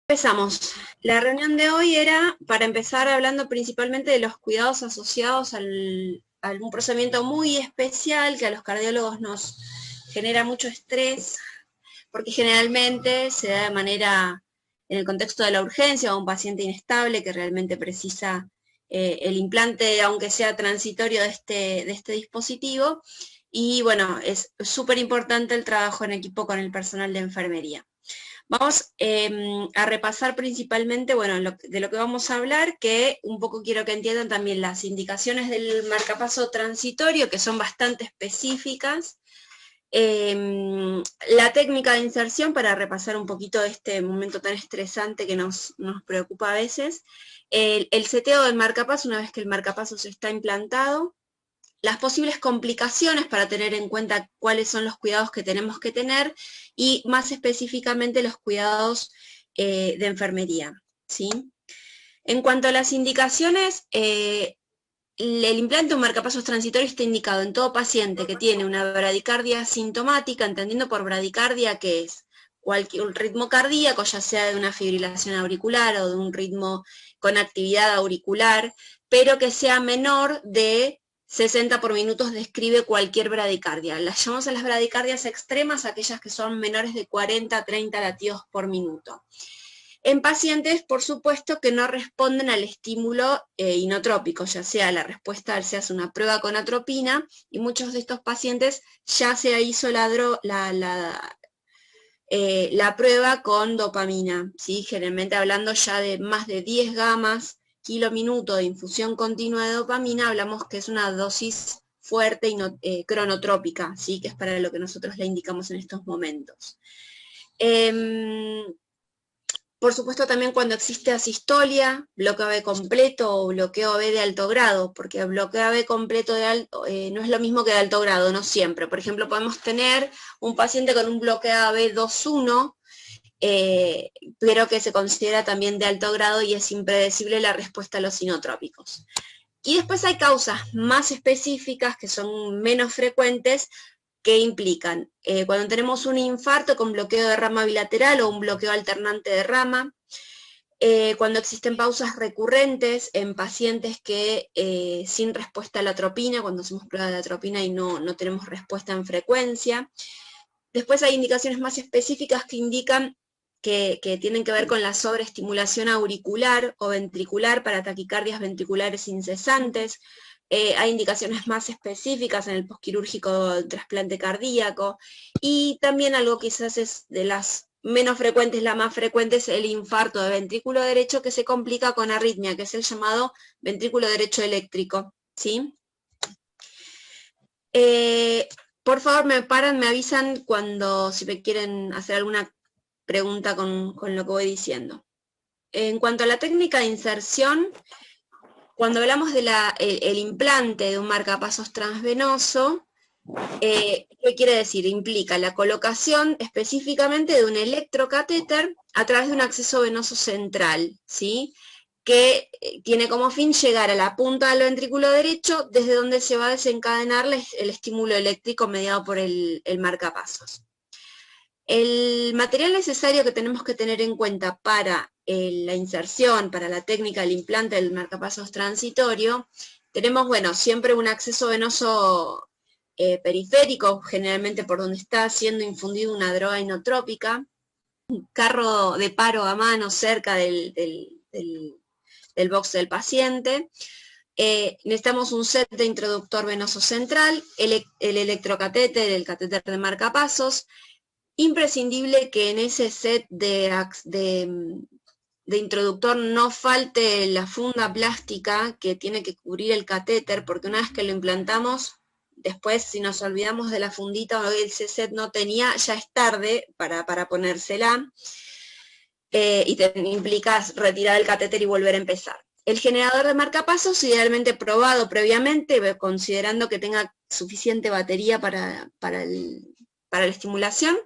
Empezamos. La reunión de hoy era para empezar hablando principalmente de los cuidados asociados a un procedimiento muy especial que a los cardiólogos nos genera mucho estrés, porque generalmente se da de manera, en el contexto de la urgencia, a un paciente inestable que realmente precisa el implante, aunque sea transitorio de este dispositivo. Y bueno, es súper importante el trabajo en equipo con el personal de enfermería. Vamos a repasar principalmente, bueno, de lo que vamos a hablar, que un poco quiero que entiendan también las indicaciones del marcapaso transitorio, que son bastante específicas. La técnica de inserción, para repasar un poquito este momento tan estresante que nos preocupa a veces. El seteo del marcapaso, una vez que el marcapaso se está implantado. Las posibles complicaciones para tener en cuenta cuáles son los cuidados que tenemos que tener y más específicamente los cuidados de enfermería, ¿sí? En cuanto a las indicaciones, el implante de un marcapasos transitorio está indicado en todo paciente que tiene una bradicardia sintomática, entendiendo por bradicardia que es cualquier ritmo cardíaco, ya sea de una fibrilación auricular o de un ritmo con actividad auricular, pero que sea menor de 60 por minutos, describe cualquier bradicardia. Las llamamos a las bradicardias extremas, aquellas que son menores de 40 a 30 latidos por minuto. En pacientes, por supuesto, que no responden al estímulo inotrópico, ya sea la respuesta, se hace una prueba con atropina, y muchos de estos pacientes ya se hizo la prueba con dopamina, ¿sí? Generalmente hablando ya de más de 10 gamas kilo-minuto de infusión continua de dopamina, hablamos que es una dosis fuerte y cronotrópica, ¿sí? Que es para lo que nosotros le indicamos en estos momentos. Por supuesto también cuando existe asistolia, bloqueo AB completo o bloqueo AB de alto grado, porque el bloqueo AB completo no es lo mismo que de alto grado, no siempre. Por ejemplo, podemos tener un paciente con un bloqueo AB 2.1, pero que se considera también de alto grado y es impredecible la respuesta a los inotrópicos. Y después hay causas más específicas que son menos frecuentes, que implican cuando tenemos un infarto con bloqueo de rama bilateral o un bloqueo alternante de rama, cuando existen pausas recurrentes en pacientes que sin respuesta a la atropina, cuando hacemos prueba de atropina y no tenemos respuesta en frecuencia. Después hay indicaciones más específicas que indican que tienen que ver con la sobreestimulación auricular o ventricular para taquicardias ventriculares incesantes. Hay indicaciones más específicas en el posquirúrgico trasplante cardíaco, y también algo quizás es de las menos frecuentes, la más frecuente es el infarto de ventrículo derecho, que se complica con arritmia, que es el llamado ventrículo derecho eléctrico, ¿sí? Por favor, me avisan si me quieren hacer alguna pregunta con lo que voy diciendo. En cuanto a la técnica de inserción, cuando hablamos de el implante de un marcapasos transvenoso, ¿qué quiere decir? Implica la colocación específicamente de un electrocatéter a través de un acceso venoso central, ¿sí? Que tiene como fin llegar a la punta del ventrículo derecho, desde donde se va a desencadenar el estímulo eléctrico mediado por el marcapasos. El material necesario que tenemos que tener en cuenta para la inserción, para la técnica del implante del marcapasos transitorio, tenemos, bueno, siempre un acceso venoso periférico, generalmente por donde está siendo infundida una droga inotrópica, un carro de paro a mano cerca del box del paciente. Necesitamos un set de introductor venoso central, el electrocatéter, el catéter de marcapasos. Imprescindible que en ese set de introductor no falte la funda plástica que tiene que cubrir el catéter, porque una vez que lo implantamos, después si nos olvidamos de la fundita o ese set no tenía, ya es tarde para ponérsela, y te implica retirar el catéter y volver a empezar. El generador de marcapasos, idealmente probado previamente, considerando que tenga suficiente batería para la estimulación,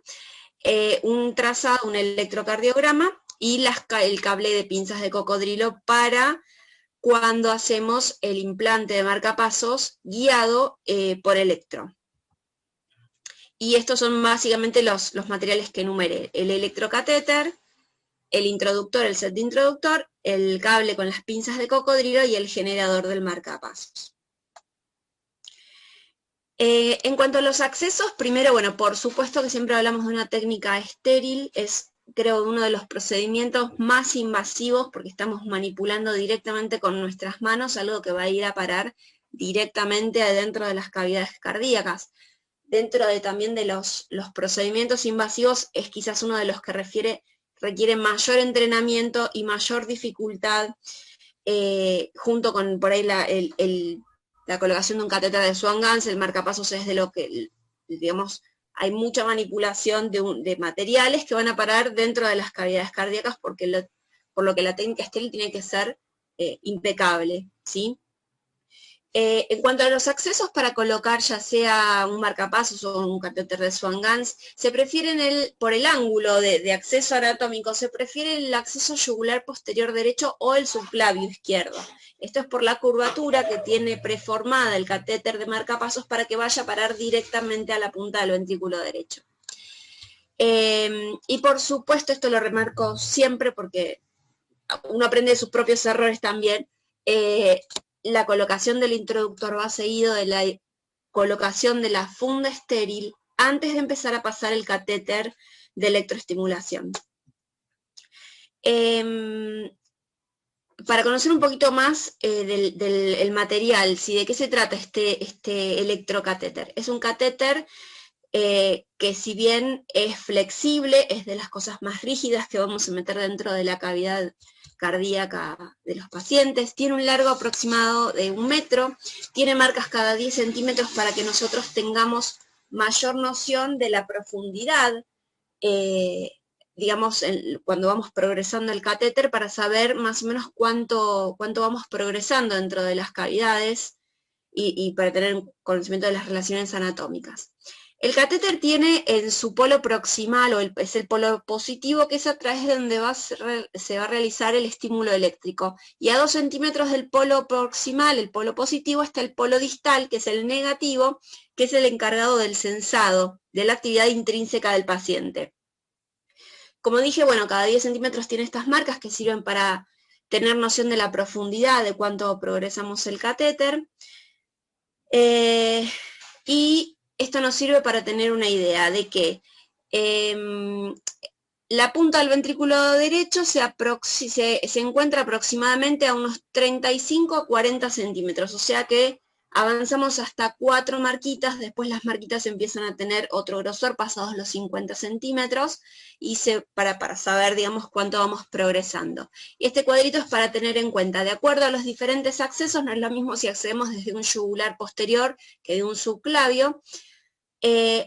un trazado, un electrocardiograma y el cable de pinzas de cocodrilo para cuando hacemos el implante de marcapasos guiado por electro. Y estos son básicamente los materiales que enumeré: el electrocatéter, el introductor, el set de introductor, el cable con las pinzas de cocodrilo y el generador del marcapasos. En cuanto a los accesos, primero, bueno, por supuesto que siempre hablamos de una técnica estéril, es creo uno de los procedimientos más invasivos porque estamos manipulando directamente con nuestras manos algo que va a ir a parar directamente adentro de las cavidades cardíacas. Dentro también de los procedimientos invasivos es quizás uno de los que requiere mayor entrenamiento y mayor dificultad, junto con por ahí la colocación de un catéter de Swan-Ganz. El marcapasos es de lo que, digamos, hay mucha manipulación de materiales que van a parar dentro de las cavidades cardíacas por lo que la técnica estéril tiene que ser impecable, ¿sí? En cuanto a los accesos para colocar ya sea un marcapasos o un catéter de Swan-Ganz, se prefiere por el ángulo de acceso anatómico, se prefiere el acceso yugular posterior derecho o el subclavio izquierdo. Esto es por la curvatura que tiene preformada el catéter de marcapasos para que vaya a parar directamente a la punta del ventrículo derecho. Y por supuesto, esto lo remarco siempre porque uno aprende de sus propios errores también, la colocación del introductor va seguido de la colocación de la funda estéril antes de empezar a pasar el catéter de electroestimulación. Para conocer un poquito más del material, ¿sí? ¿De qué se trata este electrocatéter? Es un catéter que si bien es flexible, es de las cosas más rígidas que vamos a meter dentro de la cavidad cardíaca de los pacientes, tiene un largo aproximado de 1 metro, tiene marcas cada 10 centímetros para que nosotros tengamos mayor noción de la profundidad, digamos, cuando vamos progresando el catéter, para saber más o menos cuánto vamos progresando dentro de las cavidades y para tener conocimiento de las relaciones anatómicas. El catéter tiene en su polo proximal, es el polo positivo, que es a través de donde se va a realizar el estímulo eléctrico. Y a 2 centímetros del polo proximal, el polo positivo, está el polo distal, que es el negativo, que es el encargado del sensado, de la actividad intrínseca del paciente. Como dije, bueno, cada 10 centímetros tiene estas marcas que sirven para tener noción de la profundidad, de cuánto progresamos el catéter. Y esto nos sirve para tener una idea de que la punta del ventrículo derecho se encuentra aproximadamente a unos 35 a 40 centímetros, o sea que avanzamos hasta 4 marquitas, después las marquitas empiezan a tener otro grosor pasados los 50 centímetros, y para saber, digamos, cuánto vamos progresando. Y este cuadrito es para tener en cuenta, de acuerdo a los diferentes accesos, no es lo mismo si accedemos desde un yugular posterior que de un subclavio.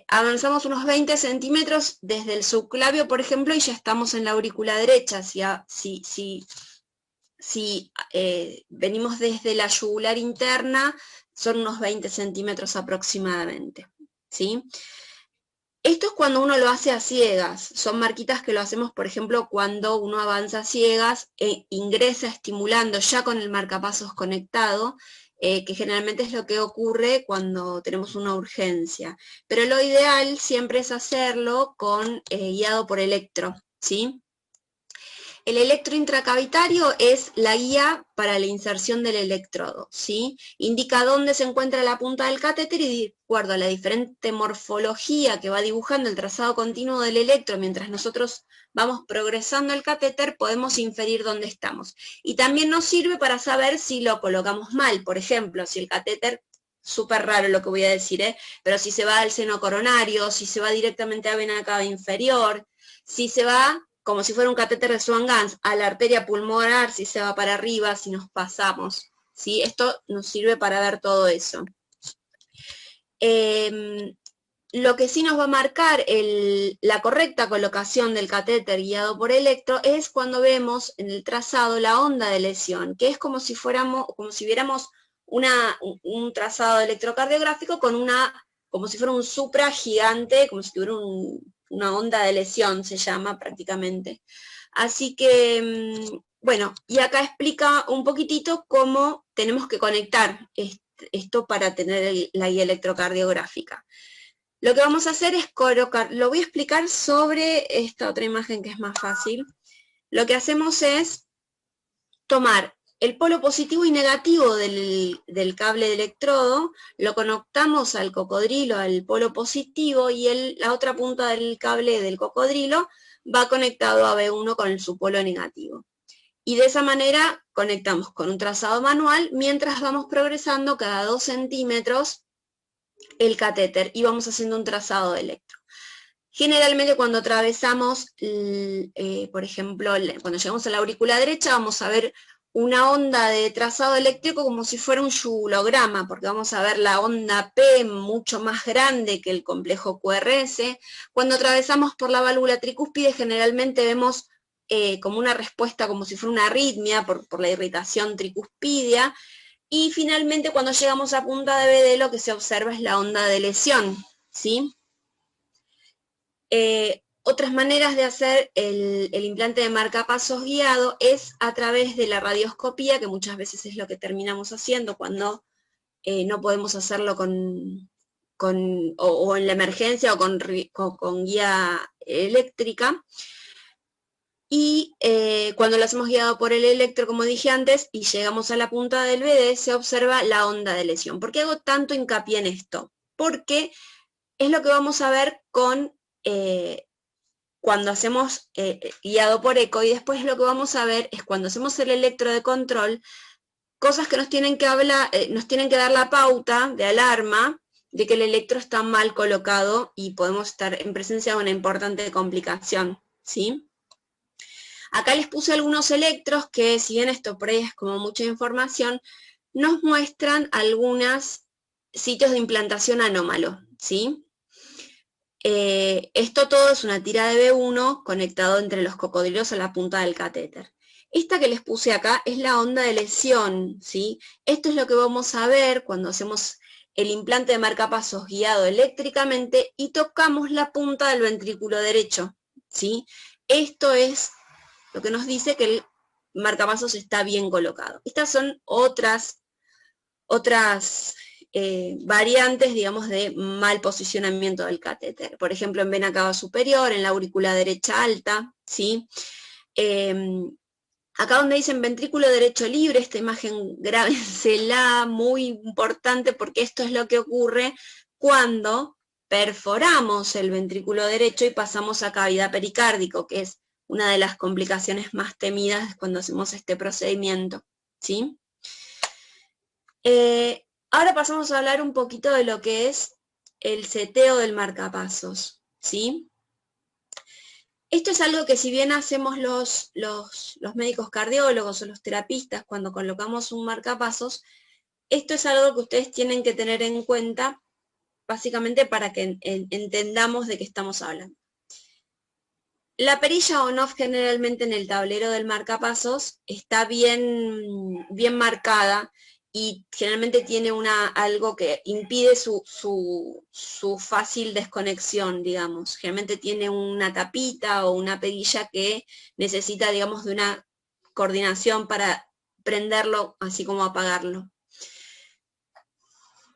Avanzamos unos 20 centímetros desde el subclavio, por ejemplo, y ya estamos en la aurícula derecha. Si venimos desde la yugular interna, son unos 20 centímetros aproximadamente, ¿sí? Esto es cuando uno lo hace a ciegas. Son marquitas que lo hacemos, por ejemplo, cuando uno avanza a ciegas e ingresa estimulando ya con el marcapasos conectado, que generalmente es lo que ocurre cuando tenemos una urgencia. Pero lo ideal siempre es hacerlo guiado por electro, ¿sí? El electro intracavitario es la guía para la inserción del electrodo, ¿sí? Indica dónde se encuentra la punta del catéter y, de acuerdo a la diferente morfología que va dibujando el trazado continuo del electro mientras nosotros vamos progresando el catéter, podemos inferir dónde estamos. Y también nos sirve para saber si lo colocamos mal. Por ejemplo, si el catéter, súper raro lo que voy a decir, pero si se va al seno coronario, si se va directamente a vena cava inferior, si se va como si fuera un catéter de Swan-Ganz a la arteria pulmonar, si se va para arriba, si nos pasamos, ¿sí? Esto nos sirve para ver todo eso. Lo que sí nos va a marcar la correcta colocación del catéter guiado por electro es cuando vemos en el trazado la onda de lesión, que es como si viéramos un trazado electrocardiográfico como si fuera un supra gigante, como si tuviera una onda de lesión, se llama prácticamente. Así que, bueno, y acá explica un poquitito cómo tenemos que conectar esto para tener la guía electrocardiográfica. Lo que vamos a hacer es colocar, lo voy a explicar sobre esta otra imagen que es más fácil. lo que hacemos es tomar el polo positivo y negativo del cable de electrodo, lo conectamos al cocodrilo, al polo positivo, y la otra punta del cable del cocodrilo va conectado a B1 con su polo negativo. Y de esa manera conectamos con un trazado manual mientras vamos progresando cada 2 centímetros el catéter y vamos haciendo un trazado de electro. Generalmente cuando atravesamos, por ejemplo, cuando llegamos a la aurícula derecha, vamos a ver una onda de trazado eléctrico como si fuera un yugulograma, porque vamos a ver la onda P mucho más grande que el complejo QRS. Cuando atravesamos por la válvula tricúspide, generalmente vemos como una respuesta, como si fuera una arritmia por la irritación tricuspidia. Y finalmente, cuando llegamos a punta de BD, lo que se observa es la onda de lesión, ¿sí? Otras maneras de hacer el implante de marcapasos guiado es a través de la radioscopía, que muchas veces es lo que terminamos haciendo cuando no podemos hacerlo o en la emergencia o con guía eléctrica. Y cuando lo hacemos guiado por el electro, como dije antes, y llegamos a la punta del BD, se observa la onda de lesión. ¿Por qué hago tanto hincapié en esto? Porque es lo que vamos a ver cuando hacemos guiado por eco, y después lo que vamos a ver es cuando hacemos el electro de control, cosas que nos tienen que dar la pauta de alarma de que el electro está mal colocado y podemos estar en presencia de una importante complicación, ¿sí? Acá les puse algunos electros que, si bien esto por ahí es como mucha información, nos muestran algunos sitios de implantación anómalo, ¿sí? Esto todo es una tira de B1 conectado entre los cocodrilos a la punta del catéter. Esta que les puse acá es la onda de lesión, ¿sí? Esto es lo que vamos a ver cuando hacemos el implante de marcapasos guiado eléctricamente y tocamos la punta del ventrículo derecho, ¿sí? Esto es lo que nos dice que el marcapasos está bien colocado. Estas son otras variantes, digamos, de mal posicionamiento del catéter. Por ejemplo, en vena cava superior, en la aurícula derecha alta, ¿sí? Acá donde dicen ventrículo derecho libre, esta imagen grábensela, muy importante, porque esto es lo que ocurre cuando perforamos el ventrículo derecho y pasamos a cavidad pericárdico, que es una de las complicaciones más temidas cuando hacemos este procedimiento, ¿sí? Ahora pasamos a hablar un poquito de lo que es el seteo del marcapasos, ¿sí? Esto es algo que si bien hacemos los médicos cardiólogos o los terapistas cuando colocamos un marcapasos, esto es algo que ustedes tienen que tener en cuenta básicamente para que entendamos de qué estamos hablando. La perilla on-off generalmente en el tablero del marcapasos está bien marcada y generalmente tiene algo que impide su fácil desconexión, digamos. Generalmente tiene una tapita o una perilla que necesita, digamos, de una coordinación para prenderlo, así como apagarlo.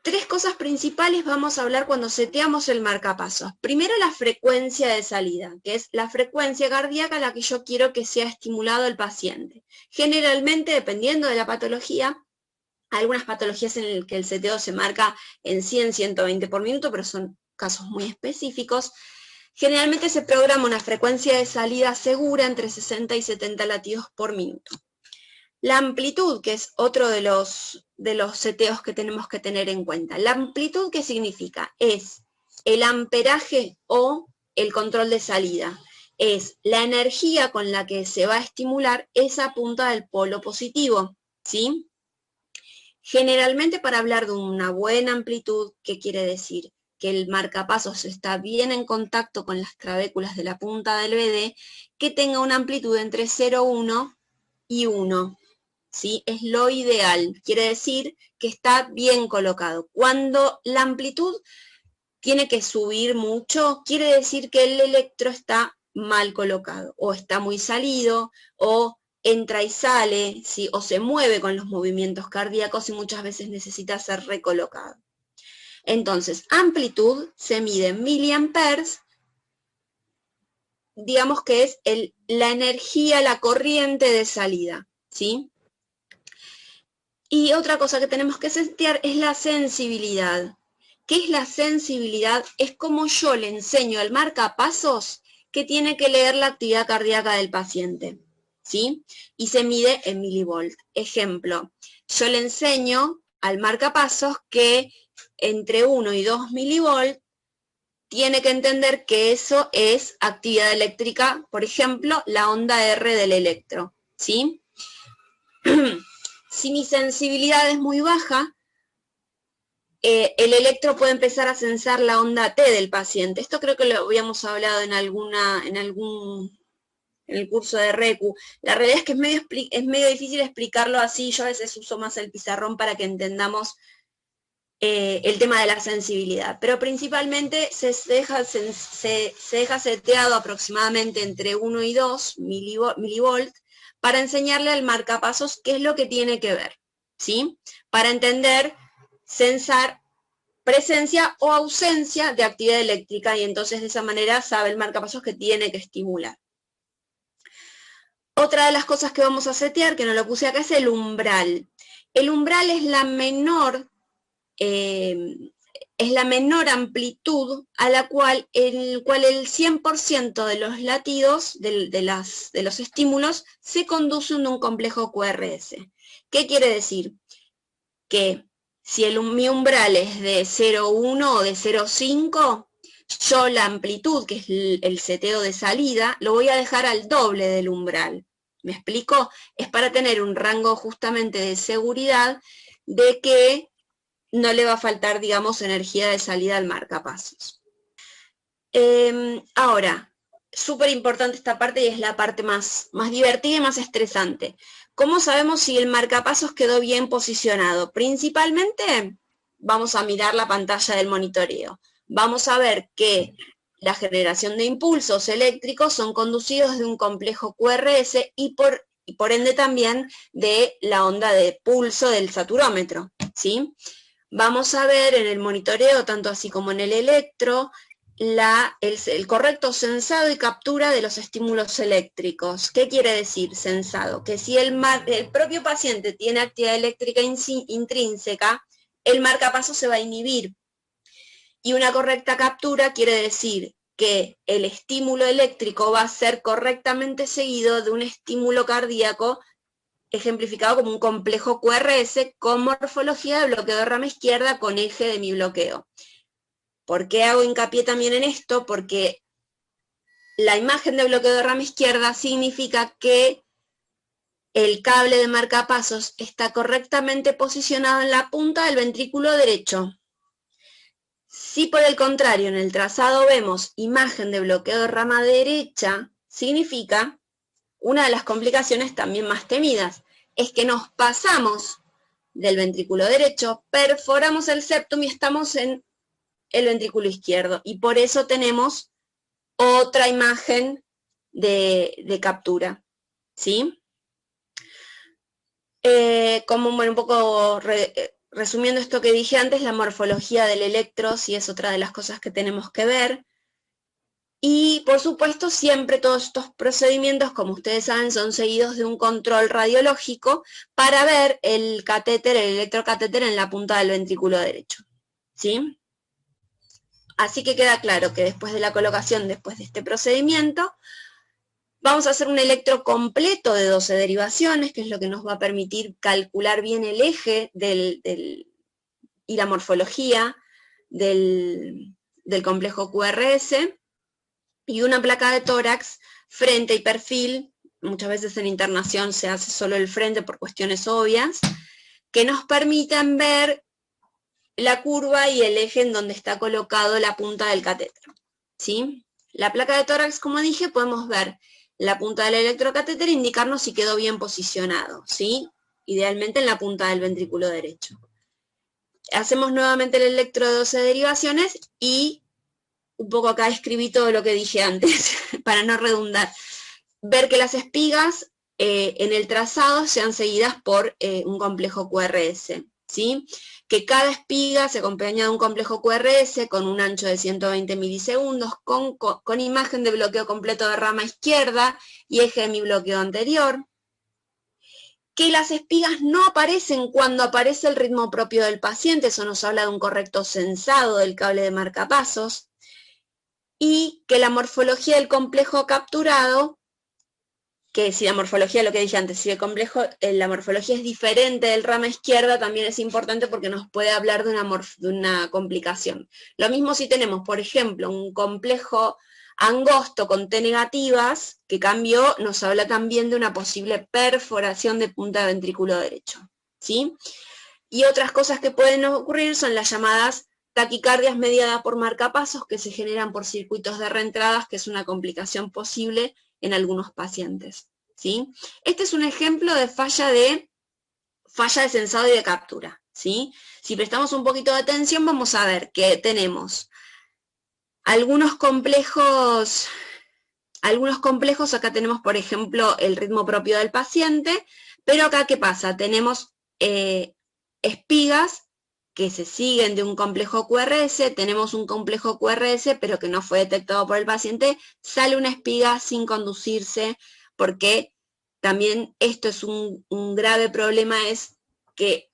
Tres cosas principales vamos a hablar cuando seteamos el marcapasos. Primero, la frecuencia de salida, que es la frecuencia cardíaca a la que yo quiero que sea estimulado el paciente. Generalmente, dependiendo de la patología, hay algunas patologías en las que el seteo se marca en 100, 120 por minuto, pero son casos muy específicos. Generalmente se programa una frecuencia de salida segura entre 60 y 70 latidos por minuto. La amplitud, que es otro de los seteos que tenemos que tener en cuenta. La amplitud, ¿qué significa? Es el amperaje o el control de salida. Es la energía con la que se va a estimular esa punta del polo positivo, ¿sí? Generalmente, para hablar de una buena amplitud, ¿qué quiere decir? Que el marcapasos está bien en contacto con las trabéculas de la punta del BD, que tenga una amplitud entre 0,1 y 1. ¿Sí? Es lo ideal, quiere decir que está bien colocado. Cuando la amplitud tiene que subir mucho, quiere decir que el electro está mal colocado, o está muy salido, o entra y sale, ¿sí? O se mueve con los movimientos cardíacos y muchas veces necesita ser recolocado. Entonces, amplitud se mide en miliamperes digamos que es la energía, la corriente de salida, ¿sí? Y otra cosa que tenemos que setear es la sensibilidad. ¿Qué es la sensibilidad? Es como yo le enseño al marcapasos que tiene que leer la actividad cardíaca del paciente, ¿sí? Y se mide en milivolt. Ejemplo, yo le enseño al marcapasos que entre 1 y 2 milivolt tiene que entender que eso es actividad eléctrica, por ejemplo, la onda R del electro, ¿sí? Si mi sensibilidad es muy baja, el electro puede empezar a sensar la onda T del paciente. Esto creo que lo habíamos hablado en el curso de RECU. La realidad es que es medio difícil explicarlo así. Yo a veces uso más el pizarrón para que entendamos el tema de la sensibilidad. Pero principalmente se deja seteado aproximadamente entre 1 y 2 milivolt para enseñarle al marcapasos qué es lo que tiene que ver, ¿sí? Para entender, sensar presencia o ausencia de actividad eléctrica, y entonces de esa manera sabe el marcapasos que tiene que estimular. Otra de las cosas que vamos a setear, que no lo puse acá, es el umbral. El umbral es la menor amplitud a la cual el 100% de los latidos, de los estímulos, se conducen de un complejo QRS. ¿Qué quiere decir? Que si mi umbral es de 0,1 o de 0,5, yo la amplitud, que es el seteo de salida, lo voy a dejar al doble del umbral. ¿Me explico? Es para tener un rango justamente de seguridad de que no le va a faltar, digamos, energía de salida al marcapasos. Ahora, súper importante esta parte, y es la parte más divertida y más estresante. ¿Cómo sabemos si el marcapasos quedó bien posicionado? Principalmente vamos a mirar la pantalla del monitoreo. Vamos a ver que la generación de impulsos eléctricos son conducidos de un complejo QRS y por ende también de la onda de pulso del saturómetro, ¿sí? Vamos a ver en el monitoreo, tanto así como en el electro, el correcto sensado y captura de los estímulos eléctricos. ¿Qué quiere decir sensado? Que si el propio paciente tiene actividad eléctrica intrínseca, el marcapasos se va a inhibir. Y una correcta captura quiere decir que el estímulo eléctrico va a ser correctamente seguido de un estímulo cardíaco ejemplificado como un complejo QRS con morfología de bloqueo de rama izquierda con eje de mi bloqueo. ¿Por qué hago hincapié también en esto? Porque la imagen de bloqueo de rama izquierda significa que el cable de marcapasos está correctamente posicionado en la punta del ventrículo derecho. Si por el contrario en el trazado vemos imagen de bloqueo de rama derecha, significa una de las complicaciones también más temidas, es que nos pasamos del ventrículo derecho, perforamos el septum y estamos en el ventrículo izquierdo, y por eso tenemos otra imagen de captura, ¿sí? Como un poco resumiendo esto que dije antes, la morfología del electro sí es otra de las cosas que tenemos que ver. Y, por supuesto, siempre todos estos procedimientos, como ustedes saben, son seguidos de un control radiológico para ver el catéter, el electrocatéter en la punta del ventrículo derecho, ¿sí? Así que queda claro que después de la colocación, después de este procedimiento, vamos a hacer un electro completo de 12 derivaciones, que es lo que nos va a permitir calcular bien el eje y la morfología del complejo QRS, y una placa de tórax, frente y perfil. Muchas veces en internación se hace solo el frente por cuestiones obvias, que nos permitan ver la curva y el eje en donde está colocado la punta del catéter, ¿sí? La placa de tórax, como dije, podemos ver la punta del electrocatéter e indicarnos si quedó bien posicionado, ¿sí? Idealmente en la punta del ventrículo derecho. Hacemos nuevamente el electro de 12 derivaciones y un poco acá escribí todo lo que dije antes, para no redundar. Ver que las espigas en el trazado sean seguidas por un complejo QRS. ¿sí? Que cada espiga se acompaña de un complejo QRS con un ancho de 120 milisegundos, con imagen de bloqueo completo de rama izquierda y eje de mi bloqueo anterior. Que las espigas no aparecen cuando aparece el ritmo propio del paciente, eso nos habla de un correcto censado del cable de marcapasos, y que la morfología del complejo capturado, que si la morfología, lo que dije antes, si el complejo, la morfología es diferente del rama izquierda, también es importante porque nos puede hablar de una complicación. Lo mismo si tenemos, por ejemplo, un complejo angosto con T negativas, que cambió, nos habla también de una posible perforación de punta de ventrículo derecho, ¿sí? Y otras cosas que pueden ocurrir son las llamadas taquicardias mediadas por marcapasos, que se generan por circuitos de reentradas, que es una complicación posible en algunos pacientes, ¿sí? Este es un ejemplo de falla de sensado y de captura, ¿sí? Si prestamos un poquito de atención, vamos a ver que tenemos algunos complejos, acá tenemos, por ejemplo, el ritmo propio del paciente, pero acá, ¿qué pasa? Tenemos espigas que se siguen de un complejo QRS, tenemos un complejo QRS, pero que no fue detectado por el paciente, sale una espiga sin conducirse, porque también esto es un grave problema, es que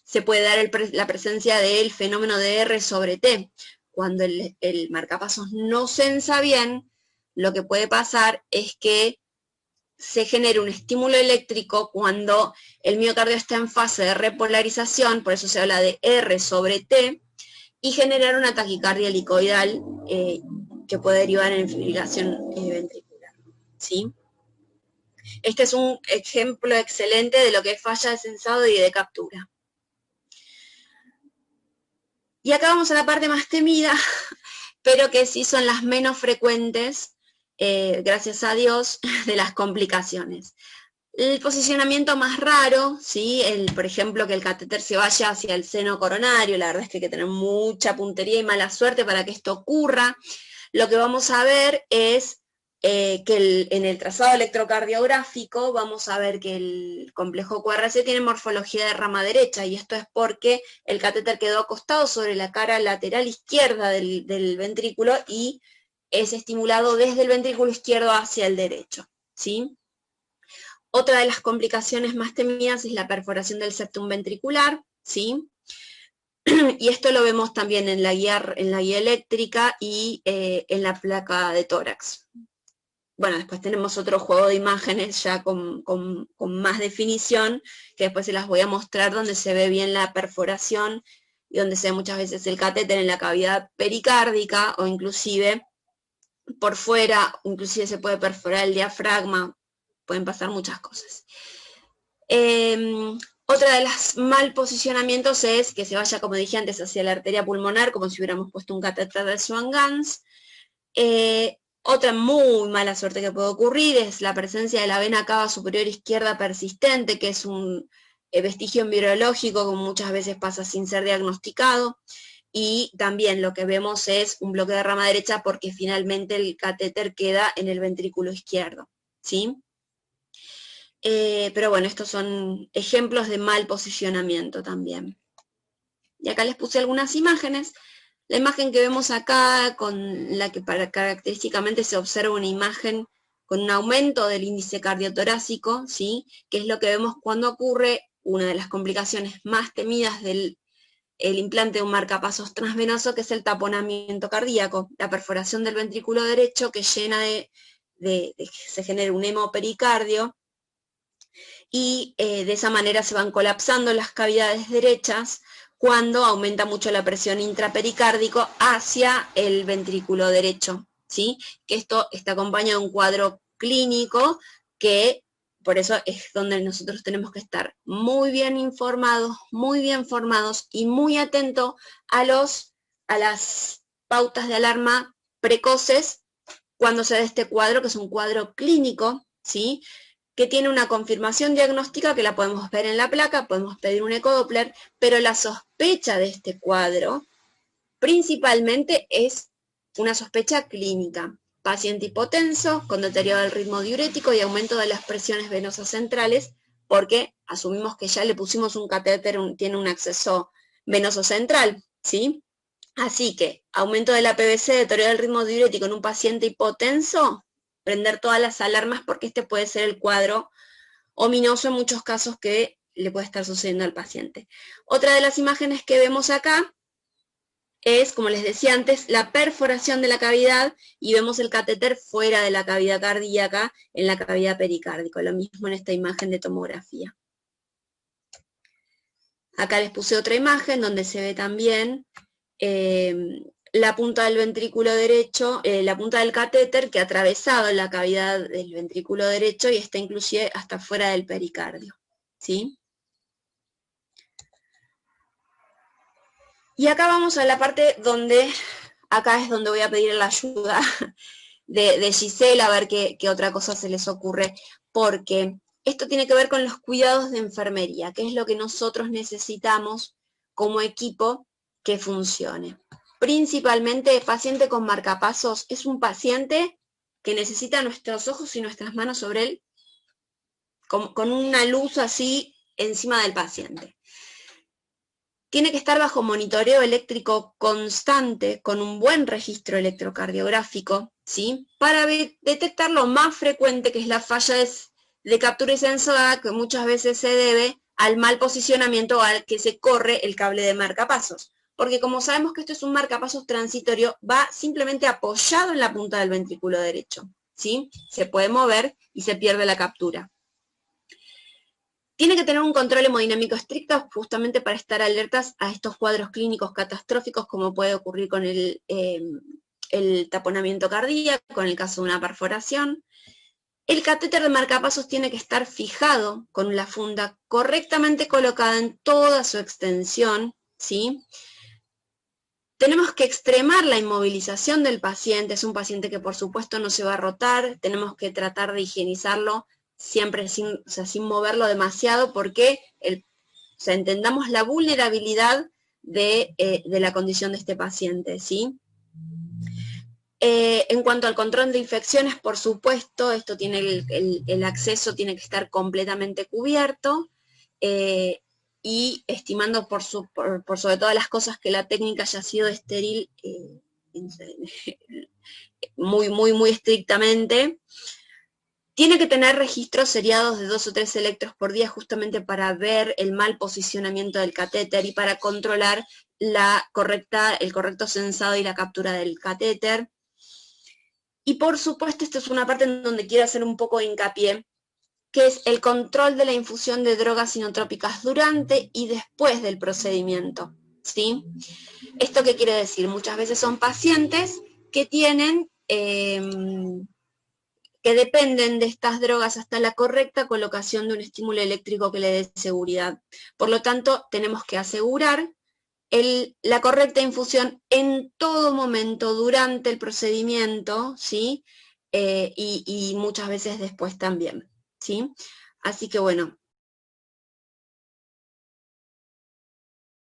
se puede dar la presencia del fenómeno de R sobre T. Cuando el marcapasos no sensa bien, lo que puede pasar es que se genera un estímulo eléctrico cuando el miocardio está en fase de repolarización, por eso se habla de R sobre T, y generar una taquicardia helicoidal que puede derivar en fibrilación ventricular, ¿sí? Este es un ejemplo excelente de lo que es falla de sensado y de captura. Y acá vamos a la parte más temida, pero que sí son las menos frecuentes, gracias a Dios, de las complicaciones. El posicionamiento más raro, ¿sí? Por ejemplo, que el catéter se vaya hacia el seno coronario, la verdad es que hay que tener mucha puntería y mala suerte para que esto ocurra. Lo que vamos a ver es que en el trazado electrocardiográfico vamos a ver que el complejo QRS tiene morfología de rama derecha, y esto es porque el catéter quedó acostado sobre la cara lateral izquierda del ventrículo y es estimulado desde el ventrículo izquierdo hacia el derecho, ¿sí? Otra de las complicaciones más temidas es la perforación del septum ventricular, ¿sí? Y esto lo vemos también en la guía eléctrica y en la placa de tórax. Bueno, después tenemos otro juego de imágenes ya con más definición, que después se las voy a mostrar, donde se ve bien la perforación y donde se ve muchas veces el catéter en la cavidad pericárdica, o inclusive por fuera, inclusive se puede perforar el diafragma, pueden pasar muchas cosas. Otra de los mal posicionamientos es que se vaya, como dije antes, hacia la arteria pulmonar, como si hubiéramos puesto un catéter de Swan-Ganz. Otra muy mala suerte que puede ocurrir es la presencia de la vena cava superior izquierda persistente, que es un vestigio embriológico que muchas veces pasa sin ser diagnosticado. Y también lo que vemos es un bloqueo de rama derecha porque finalmente el catéter queda en el ventrículo izquierdo, ¿sí? Pero bueno, estos son ejemplos de mal posicionamiento también. Y acá les puse algunas imágenes. La imagen que vemos acá, con la que característicamente se observa una imagen con un aumento del índice cardiotorácico, ¿sí? Que es lo que vemos cuando ocurre una de las complicaciones más temidas del implante de un marcapasos transvenoso, que es el taponamiento cardíaco, la perforación del ventrículo derecho que llena de que se genere un hemopericardio, y de esa manera se van colapsando las cavidades derechas cuando aumenta mucho la presión intrapericárdico hacia el ventrículo derecho, ¿sí? Que esto está acompañado de un cuadro clínico que, por eso es donde nosotros tenemos que estar muy bien informados, muy bien formados y muy atentos a las pautas de alarma precoces cuando se da este cuadro, que es un cuadro clínico, ¿sí? Que tiene una confirmación diagnóstica que la podemos ver en la placa, podemos pedir un ecodoppler, pero la sospecha de este cuadro principalmente es una sospecha clínica. Paciente hipotenso, con deterioro del ritmo diurético y aumento de las presiones venosas centrales, porque asumimos que ya le pusimos un catéter, tiene un acceso venoso central, ¿sí? Así que, aumento de la PVC, deterioro del ritmo diurético en un paciente hipotenso, prender todas las alarmas porque este puede ser el cuadro ominoso en muchos casos que le puede estar sucediendo al paciente. Otra de las imágenes que vemos acá es, como les decía antes, la perforación de la cavidad y vemos el catéter fuera de la cavidad cardíaca, en la cavidad pericárdica, lo mismo en esta imagen de tomografía. Acá les puse otra imagen donde se ve también la punta del ventrículo derecho, la punta del catéter que ha atravesado la cavidad del ventrículo derecho y está inclusive hasta fuera del pericardio, ¿sí? Y acá vamos a la parte donde, acá es donde voy a pedir la ayuda de Giselle, a ver qué otra cosa se les ocurre, porque esto tiene que ver con los cuidados de enfermería, que es lo que nosotros necesitamos como equipo que funcione. Principalmente, paciente con marcapasos es un paciente que necesita nuestros ojos y nuestras manos sobre él, con una luz así encima del paciente. Tiene que estar bajo monitoreo eléctrico constante, con un buen registro electrocardiográfico, ¿sí? Para detectar lo más frecuente, que es la falla de captura y sensada, que muchas veces se debe al mal posicionamiento al que se corre el cable de marcapasos. Porque como sabemos que esto es un marcapasos transitorio, va simplemente apoyado en la punta del ventrículo derecho, ¿sí? Se puede mover y se pierde la captura. Tiene que tener un control hemodinámico estricto justamente para estar alertas a estos cuadros clínicos catastróficos como puede ocurrir con el taponamiento cardíaco, en el caso de una perforación. El catéter de marcapasos tiene que estar fijado con la funda correctamente colocada en toda su extensión, ¿sí? Tenemos que extremar la inmovilización del paciente, es un paciente que por supuesto no se va a rotar, tenemos que tratar de higienizarlo siempre sin moverlo demasiado porque entendamos la vulnerabilidad de la condición de este paciente, ¿sí? En cuanto al control de infecciones, por supuesto, esto tiene el acceso tiene que estar completamente cubierto y estimando por sobre todas las cosas que la técnica haya sido estéril muy estrictamente. Tiene que tener registros seriados de 2 o 3 electros por día justamente para ver el mal posicionamiento del catéter y para controlar el correcto sensado y la captura del catéter. Y por supuesto, esta es una parte en donde quiero hacer un poco de hincapié, que es el control de la infusión de drogas inotrópicas durante y después del procedimiento, ¿sí? ¿Esto qué quiere decir? Muchas veces son pacientes que tienen... que dependen de estas drogas hasta la correcta colocación de un estímulo eléctrico que le dé seguridad. Por lo tanto, tenemos que asegurar la correcta infusión en todo momento durante el procedimiento, ¿sí? Y muchas veces después también, ¿sí? Así que bueno,